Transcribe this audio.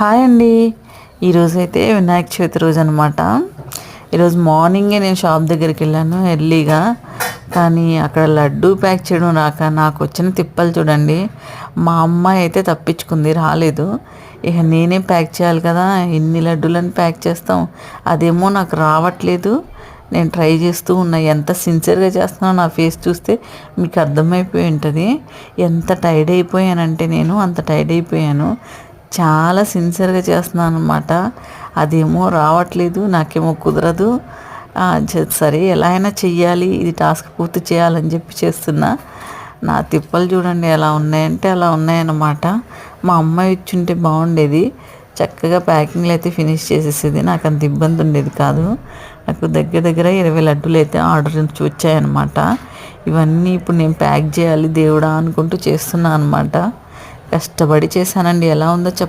Hi అండి. ఈరోజైతే వినాయక చవితి రోజు అనమాట. ఈరోజు మార్నింగే నేను షాప్ దగ్గరికి వెళ్ళాను ఎర్లీగా. కానీ అక్కడ లడ్డూ ప్యాక్ చేయడం రాక నాకు వచ్చిన తిప్పలు చూడండి. మా అమ్మాయి అయితే తప్పించుకుంది, రాలేదు. ఇక నేనే ప్యాక్ చేయాలి కదా, ఎన్ని లడ్డూలను ప్యాక్ చేస్తాం. అదేమో నాకు రావట్లేదు. నేను ట్రై చేస్తూ ఉన్నా. ఎంత సిన్సియర్గా చేస్తున్నానో నా ఫేస్ చూస్తే మీకు అర్థమైపోయి ఉంటుంది. ఎంత టైర్డ్ అయిపోయానంటే నేను అంత టైర్డ్ అయిపోయాను. చాలా సిన్సియర్గా చేస్తున్నాను అనమాట. అదేమో రావట్లేదు, నాకేమో కుదరదు. సరే ఎలా అయినా చెయ్యాలి, ఇది టాస్క్ పూర్తి చేయాలని చెప్పి చేస్తున్నా. నా తిప్పలు చూడండి ఎలా ఉన్నాయంటే అలా ఉన్నాయన్నమాట. మా అమ్మాయి ఇచ్చుంటే బాగుండేది, చక్కగా ప్యాకింగ్లు అయితే ఫినిష్ చేసేసేది, నాకు అంత ఇబ్బంది ఉండేది కాదు. నాకు దగ్గర దగ్గర 20 లడ్డూలు అయితే ఆర్డర్ నుంచి వచ్చాయన్నమాట. ఇవన్నీ ఇప్పుడు నేను ప్యాక్ చేయాలి దేవుడా అనుకుంటూ చేస్తున్నా అనమాట. కష్టపడి చేశానండి. ఎలా ఉందో